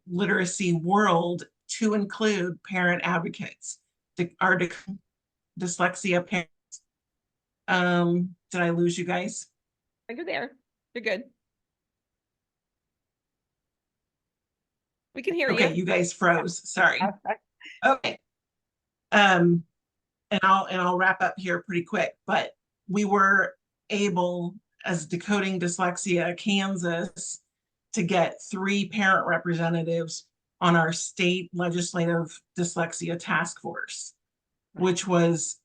E: literacy world, to include parent advocates, our dyslexia parents. Did I lose you guys?
B: You're there. You're good. We can hear you.
E: Okay, you guys froze. Sorry. Okay. And I'll wrap up here pretty quick, but we were able, as Decoding Dyslexia Kansas, to get 3 parent representatives on our state legislative dyslexia task force, which was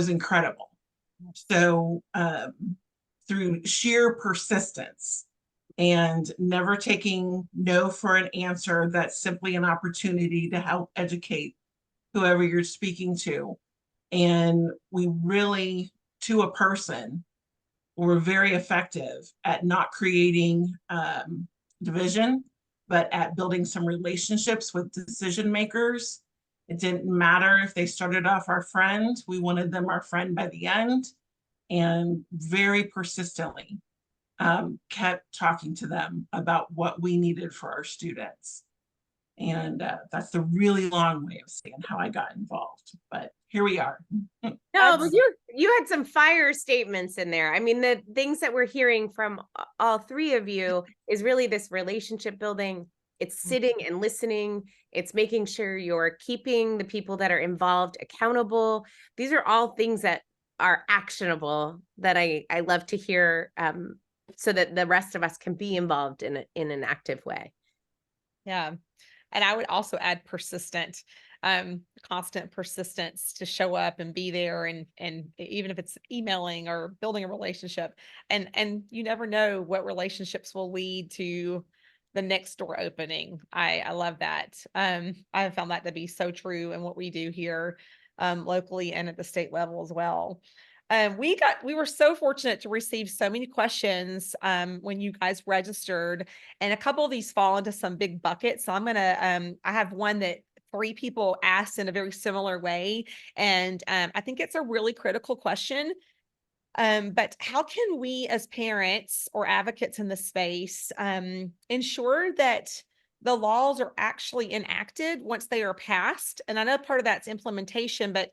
E: incredible. So through sheer persistence and never taking no for an answer, that's simply an opportunity to help educate whoever you're speaking to. And we really, to a person, were very effective at not creating division, but at building some relationships with decision makers. It didn't matter if they started off our friend, we wanted them our friend by the end, and very persistently kept talking to them about what we needed for our students. And that's the really long way of saying how I got involved, but here we are.
A: No, but you had some fire statements in there. I mean, the things that we're hearing from all 3 of you is really this relationship building. It's sitting and listening. It's making sure you're keeping the people that are involved accountable. These are all things that are actionable that I love to hear, so that the rest of us can be involved in an active way.
B: Yeah. And I would also add persistent, constant persistence to show up and be there. And even if it's emailing or building a relationship, and you never know what relationships will lead to the next door opening. I love that. I have found that to be so true in what we do here, locally and at the state level as well. We were so fortunate to receive so many questions when you guys registered, and a couple of these fall into some big buckets. So I'm gonna I have one that 3 people asked in a very similar way, and I think it's a really critical question. But how can we as parents or advocates in the space ensure that the laws are actually enacted once they are passed? And I know part of that's implementation, but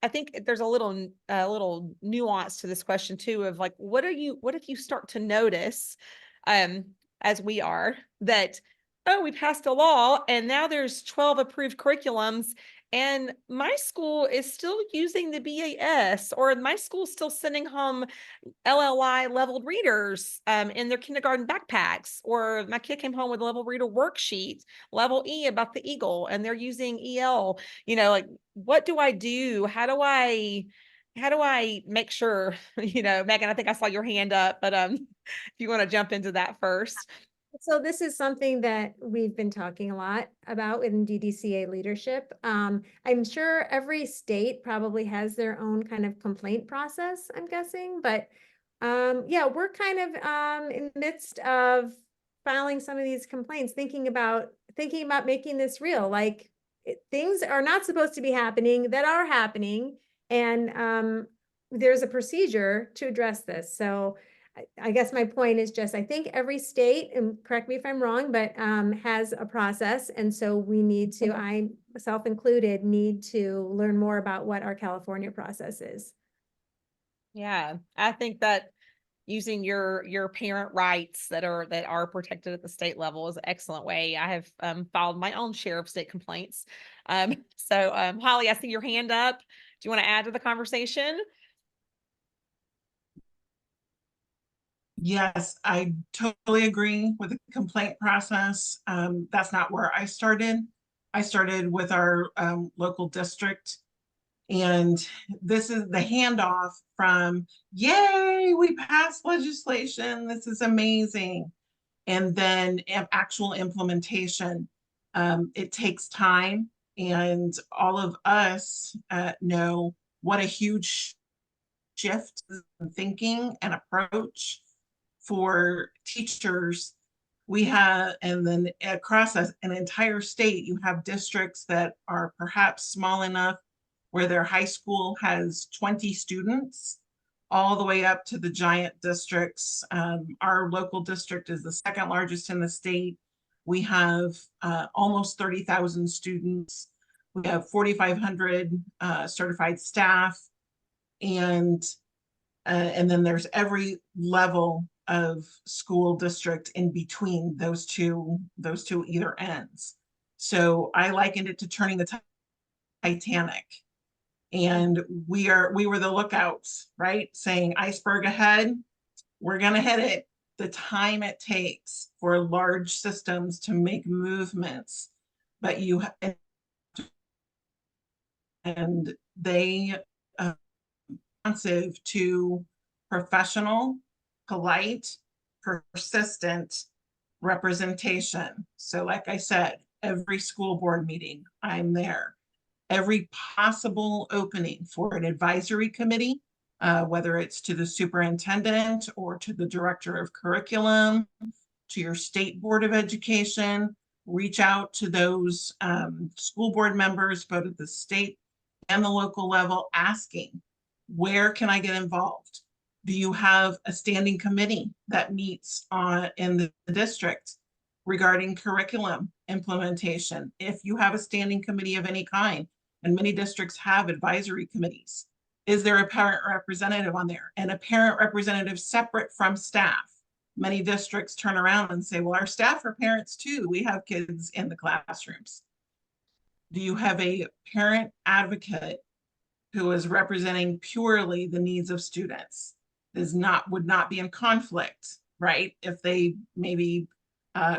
B: I think there's a little nuance to this question too, of like, what if you start to notice, as we are, that, oh, we passed a law and now there's 12 approved curriculums And my school is still using the BAS, or my school's still sending home LLI leveled readers in their kindergarten backpacks, or my kid came home with a level reader worksheet, level E about the eagle, and they're using EL. Like, what do I do? How do I make sure, Megan, I think I saw your hand up, but if you want to jump into that first.
D: So this is something that we've been talking a lot about in DDCA leadership. I'm sure every state probably has their own kind of complaint process, I'm guessing, but yeah, we're kind of in the midst of filing some of these complaints, thinking about making this real. Like things are not supposed to be happening that are happening, and there's a procedure to address this. So I guess my point is just, I think every state, and correct me if I'm wrong, but has a process. And so we need to, I myself included, need to learn more about what our California process is.
B: Yeah, I think that using your parent rights that are protected at the state level is an excellent way. I have filed my own share of state complaints. So Holly, I see your hand up. Do you want to add to the conversation?
E: Yes, I totally agree with the complaint process. That's not where I started. I started with our local district. And this is the handoff from, yay, we passed legislation. This is amazing. And then actual implementation. It takes time. And all of us know what a huge shift in thinking and approach for teachers we have, and then across an entire state, you have districts that are perhaps small enough where their high school has 20 students, all the way up to the giant districts. Our local district is the second largest in the state. We have almost 30,000 students. We have 4,500 certified staff, and then there's every level of school district in between those two either ends. So I likened it to turning the Titanic, and we were the lookouts, right? Saying iceberg ahead, we're gonna hit it. The time it takes for large systems to make movements, but and they responsive to professional, polite, persistent representation. So like I said, every school board meeting, I'm there. Every possible opening for an advisory committee, whether it's to the superintendent or to the director of curriculum, to your state board of education, reach out to those school board members, both at the state and the local level, asking, where can I get involved? Do you have a standing committee that meets in the district regarding curriculum implementation? If you have a standing committee of any kind, and many districts have advisory committees, is there a parent representative on there? And a parent representative separate from staff. Many districts turn around and say, well, our staff are parents too. We have kids in the classrooms. Do you have a parent advocate who is representing purely the needs of students? Would not be in conflict, right? If they maybe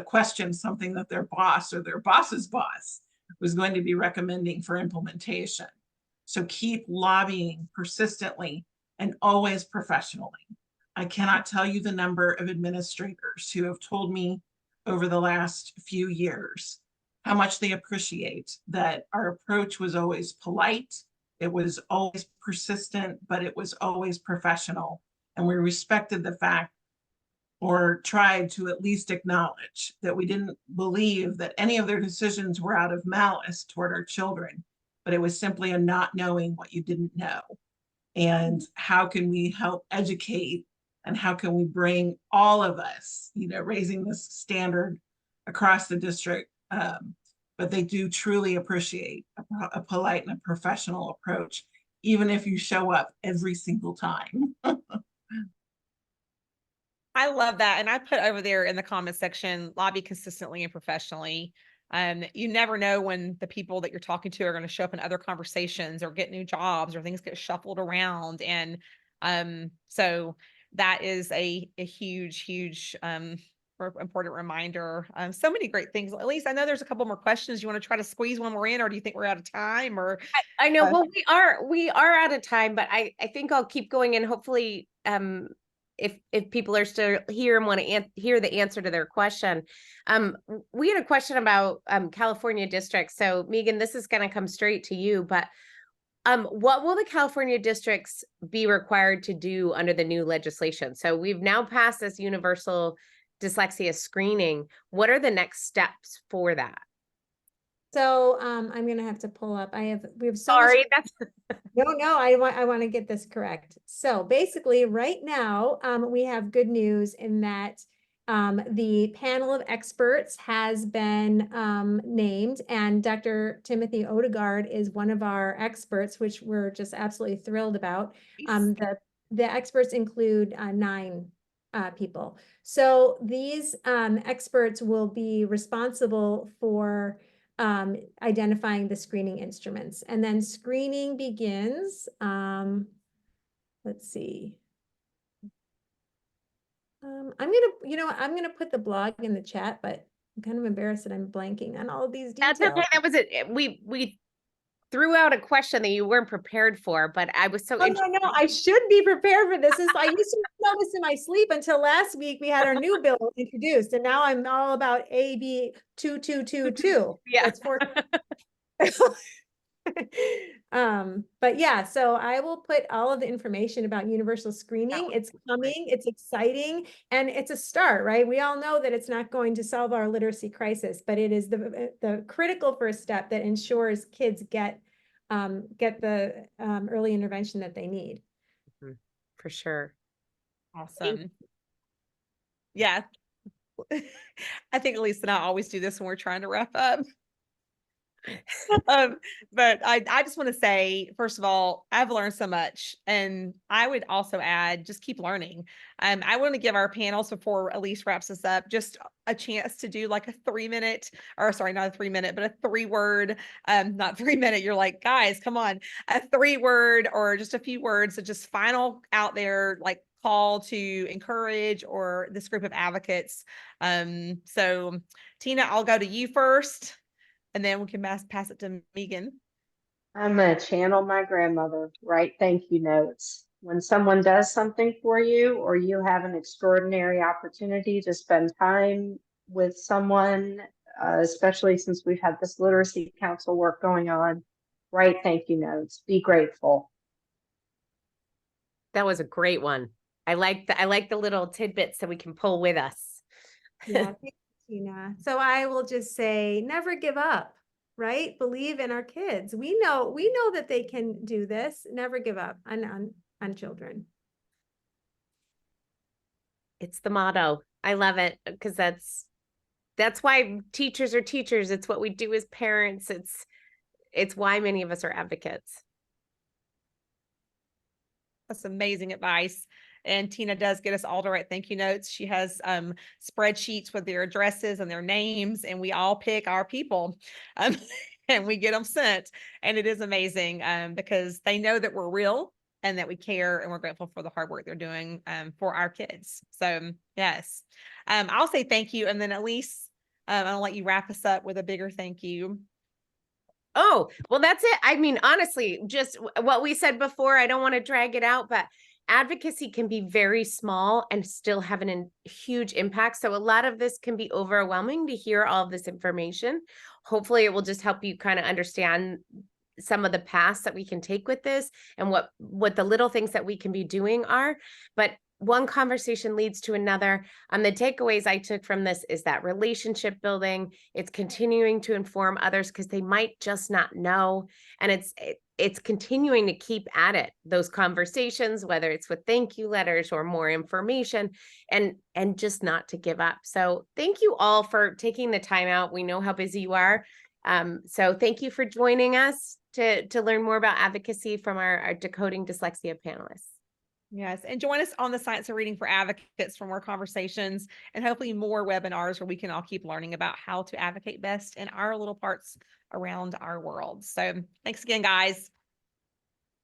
E: question something that their boss or their boss's boss was going to be recommending for implementation. So keep lobbying persistently and always professionally. I cannot tell you the number of administrators who have told me over the last few years how much they appreciate that our approach was always polite, it was always persistent, but it was always professional. And we respected the fact, or tried to at least acknowledge, that we didn't believe that any of their decisions were out of malice toward our children, but it was simply a not knowing what you didn't know. And how can we help educate, and how can we bring all of us, raising this standard across the district. But they do truly appreciate a polite and a professional approach, even if you show up every single time.
B: I love that. And I put over there in the comment section, lobby consistently and professionally. You never know when the people that you're talking to are going to show up in other conversations or get new jobs or things get shuffled around. And so that is a huge important reminder. So many great things. Elise, I know there's a couple more questions. You want to try to squeeze one more in, or do you think we're out of time? Or
A: I know, well, we are out of time, but I think I'll keep going, and hopefully, if people are still here and want to hear the answer to their question. We had a question about California districts. So Megan, this is going to come straight to you, but what will the California districts be required to do under the new legislation? So we've now passed this universal dyslexia screening. What are the next steps for that?
D: So I'm gonna have to pull up. We have so much.
A: Sorry, that's
D: No, I want to get this correct. So basically, right now, we have good news in that the panel of experts has been named, and Dr. Timothy Odegaard is one of our experts, which we're just absolutely thrilled about. The experts include 9 people. So these experts will be responsible for identifying the screening instruments, and then screening begins. Let's see. I'm gonna put the blog in the chat, but I'm kind of embarrassed that I'm blanking on all of these details.
A: That's okay. That was it. We threw out a question that you weren't prepared for, but I was so interested.
D: No, I should be prepared for this. I used to know this in my sleep until last week. We had our new bill introduced, and now I'm all about AB 2222.
A: Yeah.
D: That's 4. But yeah, so I will put all of the information about universal screening. It's coming, it's exciting, and it's a start, right? We all know that it's not going to solve our literacy crisis, but it is the critical first step that ensures kids get the early intervention that they need.
A: For sure.
B: Awesome. Yeah. I think Elise and I always do this when we're trying to wrap up. But I just want to say, first of all, I've learned so much, and I would also add, just keep learning. I want to give our panels, before Elise wraps us up, just a chance to do like a 3-minute, or sorry, not a 3-minute, but a 3-word, not 3-minute. You're like, guys, come on, a 3-word or just a few words. So just final out there, like call to encourage or this group of advocates. So Tina, I'll go to you first, and then we can pass it to Megan.
C: I'm going to channel my grandmother, write thank you notes. When someone does something for you, or you have an extraordinary opportunity to spend time with someone, especially since we've had this literacy council work going on, write thank you notes, be grateful.
A: That was a great one. I like the little tidbits that we can pull with us.
D: Yeah, thank you, Tina. So I will just say, never give up, right? Believe in our kids. We know that they can do this. Never give up on children.
A: It's the motto. I love it, because that's why teachers are teachers. It's what we do as parents. It's why many of us are advocates.
B: That's amazing advice. And Tina does get us all to write thank you notes. She has spreadsheets with their addresses and their names, and we all pick our people and we get them sent. And it is amazing because they know that we're real and that we care, and we're grateful for the hard work they're doing for our kids. So yes, I'll say thank you. And then Elise, I'll let you wrap us up with a bigger thank you.
A: Oh, well, that's it. I mean, honestly, just what we said before, I don't want to drag it out, but advocacy can be very small and still have a huge impact. So a lot of this can be overwhelming to hear all of this information. Hopefully it will just help you kind of understand some of the paths that we can take with this, and what the little things that we can be doing are. But one conversation leads to another. The takeaways I took from this is that relationship building, it's continuing to inform others because they might just not know. And it's continuing to keep at it, those conversations, whether it's with thank you letters or more information, and just not to give up. So thank you all for taking the time out. We know how busy you are. So thank you for joining us to learn more about advocacy from our Decoding Dyslexia panelists.
B: Yes, and join us on the Science of Reading for Advocates for more conversations and hopefully more webinars where we can all keep learning about how to advocate best in our little parts around our world. So thanks again, guys.